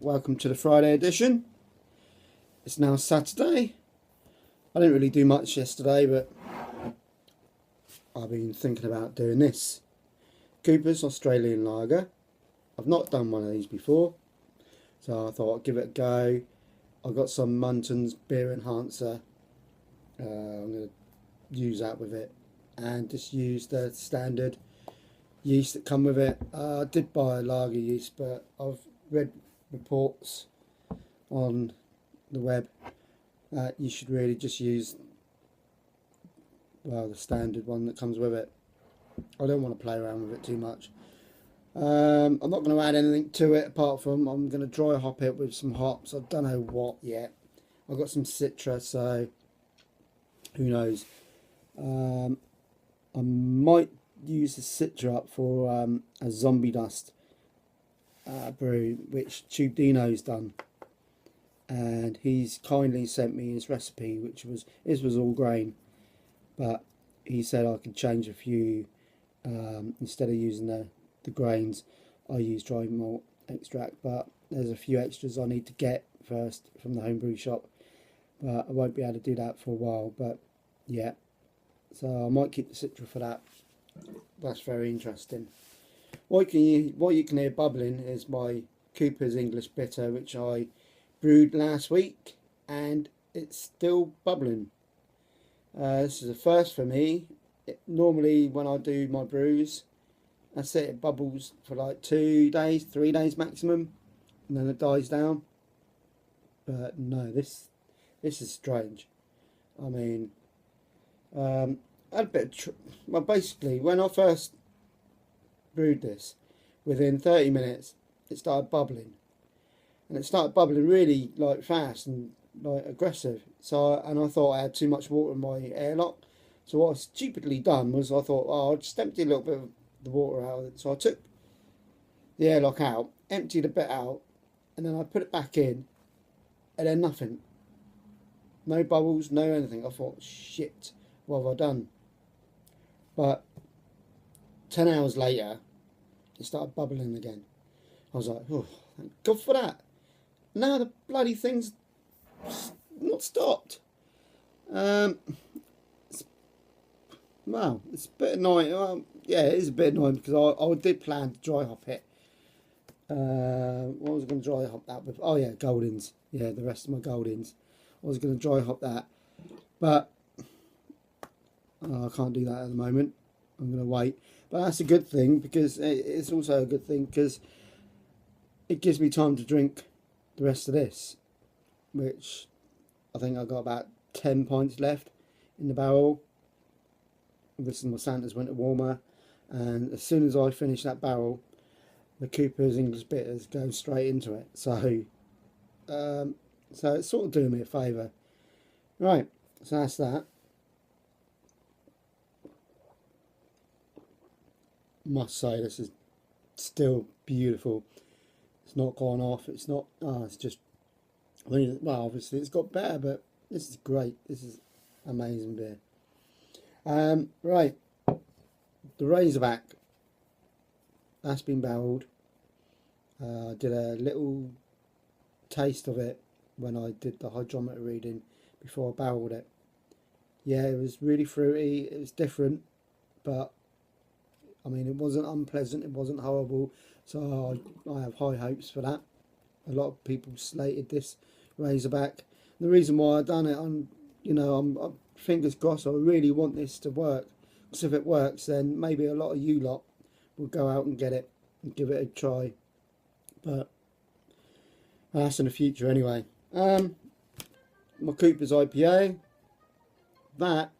welcome to the Friday edition. It's now Saturday. I didn't really do much yesterday, but I've been thinking about doing this. Cooper's Australian Lager. I've not done one of these before, so I thought I'd give it a go. I've got some Munton's beer enhancer. I'm going to use that with it, and just use the standard yeast that come with it. I did buy a lager yeast, but I've read reports on the web that you should really just use, well, the standard one that comes with it. I don't want to play around with it too much. I'm not going to add anything to it apart from I'm going to dry hop it with some hops. I don't know what yet. I've got some Citra, so who knows. I might use the Citra up for a zombie dust brew, which Tube Dino's done, and he's kindly sent me his recipe, which was all grain, but he said I could change a few. Instead of using the grains, I use dry malt extract, but there's a few extras I need to get first from the homebrew shop, but I won't be able to do that for a while. But yeah, so I might keep the Citra for that. That's very interesting. What you can hear bubbling is my Cooper's English Bitter, which I brewed last week, and it's still bubbling. This is a first for me. Normally when I do my brews, that's it bubbles for like 2 days, 3 days maximum, and then it dies down. But no, this is strange. I mean, I had a bit of well, basically when I first brewed this, within 30 minutes it started bubbling, and it started bubbling really like fast and like aggressive. So I thought I had too much water in my airlock. So what I stupidly done was I thought, oh, I'll just empty a little bit of the water out of it. So I took the airlock out, emptied a bit out, and then I put it back in, and then nothing. No bubbles, no anything. I thought, shit, what have I done? But 10 hours later, it started bubbling again. I was like, oh, thank God for that. Now the bloody thing's not stopped. Well, it's a bit annoying. Yeah, it is a bit annoying because I did plan to dry hop it. What was I going to dry hop that with? Oh yeah, Goldings. Yeah, the rest of my Goldings. I was going to dry hop that, but I can't do that at the moment. I'm going to wait. But that's a good thing, because it's also a good thing because it gives me time to drink the rest of this, which I think I've got about 10 pints left in the barrel. This is my Santa's Winter Warmer, and as soon as I finish that barrel, the Cooper's English Bitters go straight into it. So it's sort of doing me a favour. Right, so that's that. Must say, this is still beautiful. It's not gone off. It's not. It's just. Well, obviously it's got better, but this is great. This is amazing beer. Right, the Razorback, that's been barreled. I did a little taste of it when I did the hydrometer reading before I barreled it. Yeah, it was really fruity. It was different, but I mean, it wasn't unpleasant. It wasn't horrible. So I have high hopes for that. A lot of people slated this Razorback. The reason why I done it, I'm fingers crossed. I really want this to work, because if it works, then maybe a lot of you lot will go out and get it and give it a try. But that's in the future anyway. My Cooper's IPA, that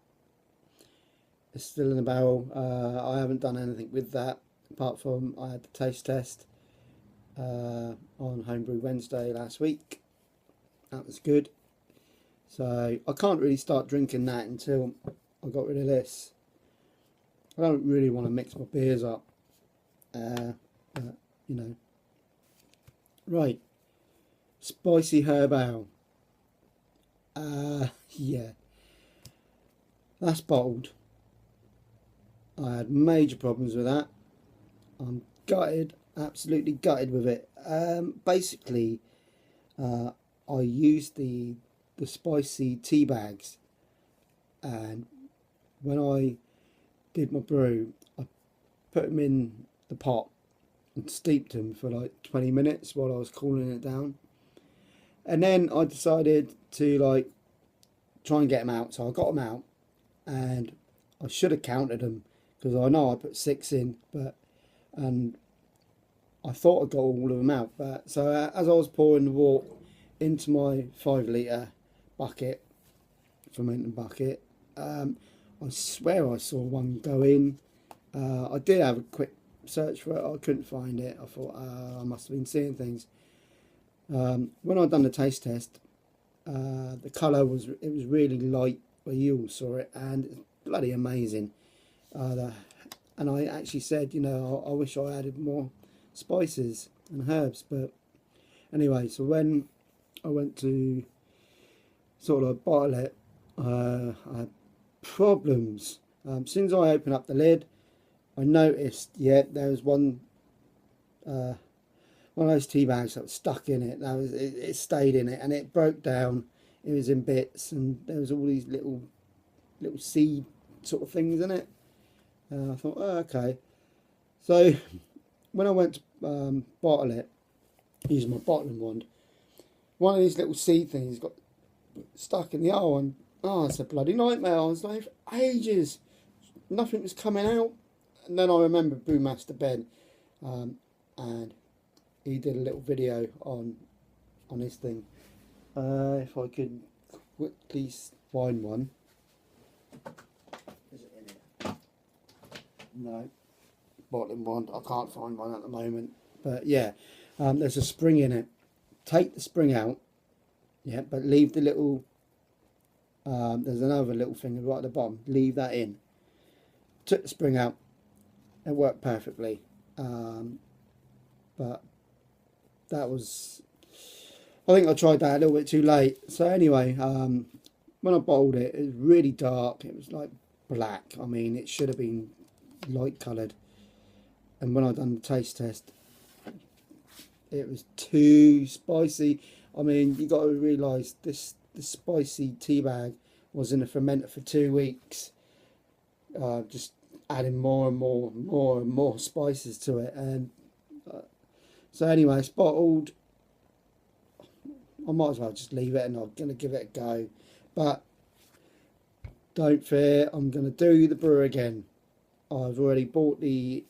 is still in the barrel. I haven't done anything with that apart from I had the taste test on Homebrew Wednesday last week. That was good. So I can't really start drinking that until I got rid of this. I don't really want to mix my beers up. But, you know. Right. Spicy herb ale. Yeah. That's bottled. I had major problems with that. I'm gutted, absolutely gutted with it. Basically, I used the spicy tea bags, and when I did my brew, I put them in the pot and steeped them for like 20 minutes while I was cooling it down. And then I decided to like try and get them out. So I got them out, and I should have counted them because I know I put 6 in, and I thought I got all of them out. But so as I was pouring the water into my 5 litre bucket, fermenting bucket, I swear I saw one go in. I did have a quick search for it. I couldn't find it. I thought I must have been seeing things. When I'd done the taste test, the colour was really light where you all saw it, and it's bloody amazing. And I actually said, you know, I wish I added more spices and herbs. But anyway, so when I went to sort of bottle it, I had problems. As soon as I opened up the lid, I noticed, yeah, there was one of those tea bags that was stuck in it. It stayed in it, and it broke down. It was in bits, and there was all these little seed sort of things in it. I thought, oh, okay. So when I went to bottle it, using my bottling wand, one of these little seed things got stuck in the hole, and oh, it's a bloody nightmare. I was like, for ages, nothing was coming out. And then I remember Brewmaster Ben, and he did a little video on his thing. If I could quickly find one. Is it in here? No, bottling wand. I can't find one at the moment. But yeah, there's a spring in it. Take the spring out. Yeah, but leave the little. There's another little thing right at the bottom. Leave that in. Took the spring out. It worked perfectly. But that was. I think I tried that a little bit too late. So anyway, when I bottled it, it was really dark. It was like black. I mean, it should have been light coloured. And when I done the taste test, it was too spicy. I mean, you got to realise this spicy tea bag was in a fermenter for 2 weeks. Just adding more and more spices to it. And so anyway, it's bottled. I might as well just leave it, and I'm going to give it a go. But don't fear, I'm going to do the brew again. I've already bought the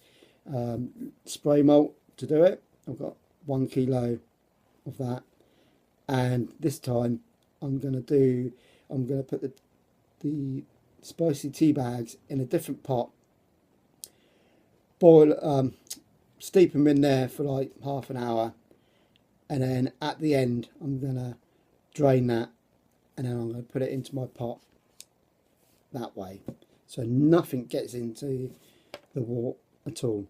spray malt to do it. I've got 1 kilo of that, and this time I'm going to put the spicy tea bags in a different pot, boil, steep them in there for like half an hour, and then at the end I'm going to drain that, and then I'm going to put it into my pot that way, so nothing gets into the wort at all.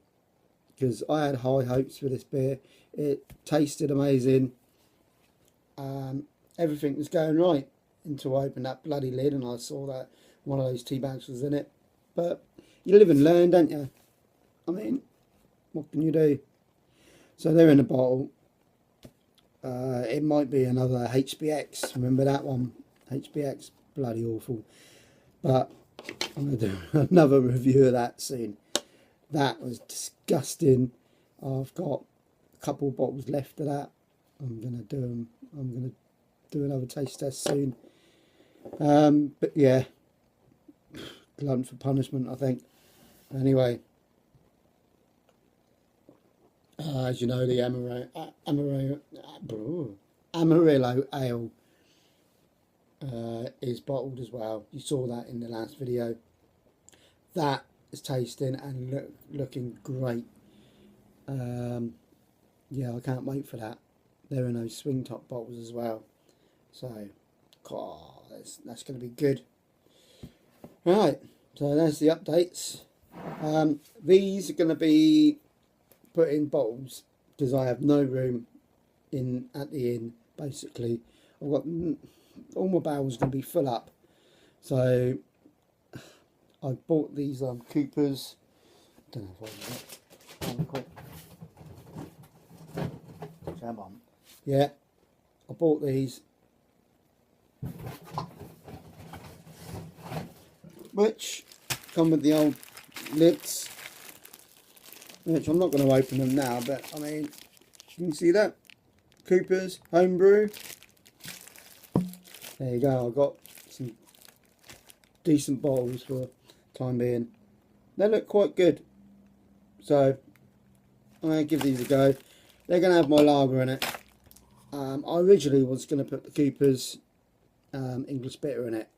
Because I had high hopes for this beer. It tasted amazing. Everything was going right until I opened that bloody lid and I saw that one of those tea bags was in it. But you live and learn, don't you? I mean, what can you do? So they're in a bottle. It might be another HBX. Remember that one? HBX, bloody awful. But I'm going to do another review of that soon. That was disgusting. I've got a couple of bottles left of that. I'm going to do another taste test soon. But yeah, glutton for punishment, I think. Anyway, as you know, the Amarillo Ale is bottled as well. You saw that in the last video. That is tasting and looking great. Yeah, I can't wait for that. They're in those swing top bottles as well. So, God, that's going to be good. Right, so there's the updates. These are going to be put in bottles because I have no room at the inn. Basically, I've got all my barrels going to be full up. So I bought these Coopers. Don't know if I quick. Come on. Yeah, I I bought these, which come with the old lids, which I'm not going to open them now, but I mean, you can see that. Cooper's Homebrew. There you go, I've got some decent bottles for the time being. They look quite good, so I'm going to give these a go. They're going to have my lager in it. I originally was going to put the Cooper's English bitter in it,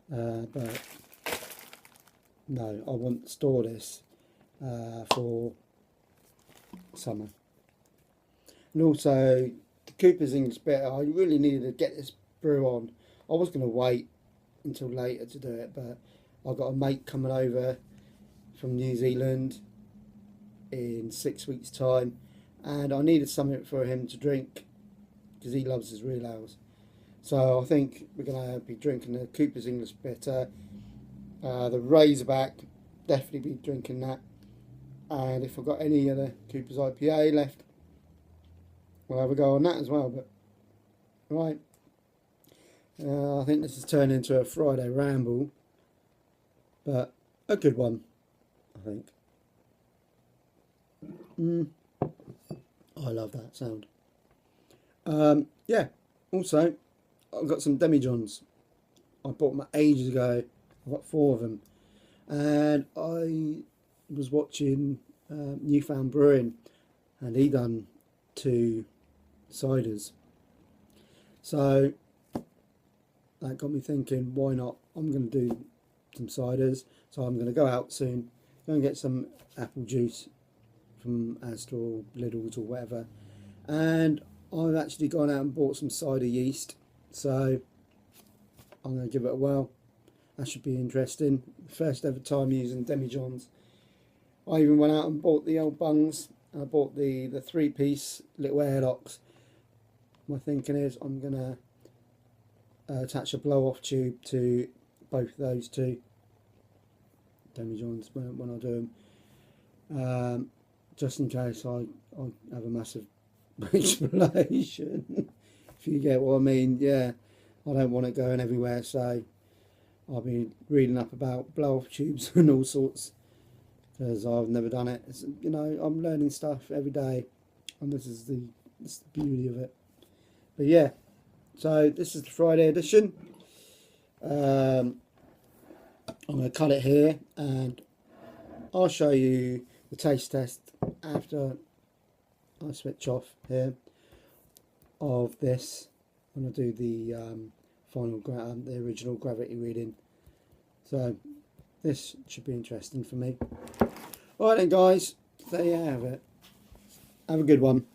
but no, I want to store this for summer. And also the Cooper's English bitter, I really needed to get this brew on. I was going to wait until later to do it, but I've got a mate coming over from New Zealand in 6 weeks time, and I needed something for him to drink because he loves his real ales. So I think we're going to be drinking the Cooper's English bitter, the Razorback, definitely be drinking that, and if I've got any other Cooper's IPA left, we'll have a go on that as well. But right, I think this has turned into a Friday ramble, but a good one, I think. I love that sound. Yeah, also I've got some demijohns. I bought them ages ago. I've got 4 of them, and I was watching Newfound Brewing, and he done 2 ciders, so that got me thinking, why not? I'm going to do some ciders, so I'm going to go out soon, go and get some apple juice from Asda or Lidl's or whatever, and I've actually gone out and bought some cider yeast, so I'm going to give it a whirl. That should be interesting. First ever time using demijohns. I even went out and bought the old bungs. I bought the 3-piece little airlocks. My thinking is I'm going to attach a blow-off tube to both of those 2 demijohns when I do them, just in case I have a massive explosion, if you get what I mean. Yeah, I don't want it going everywhere, so I'll be reading up about blow-off tubes and all sorts, because I've never done it. It's, you know, I'm learning stuff every day, and this is the beauty of it. But yeah, so this is the Friday edition. I'm going to cut it here, and I'll show you the taste test after I switch off here of this when I do the the original gravity reading. So this should be interesting for me. Alright then guys, there you have it. Have a good one.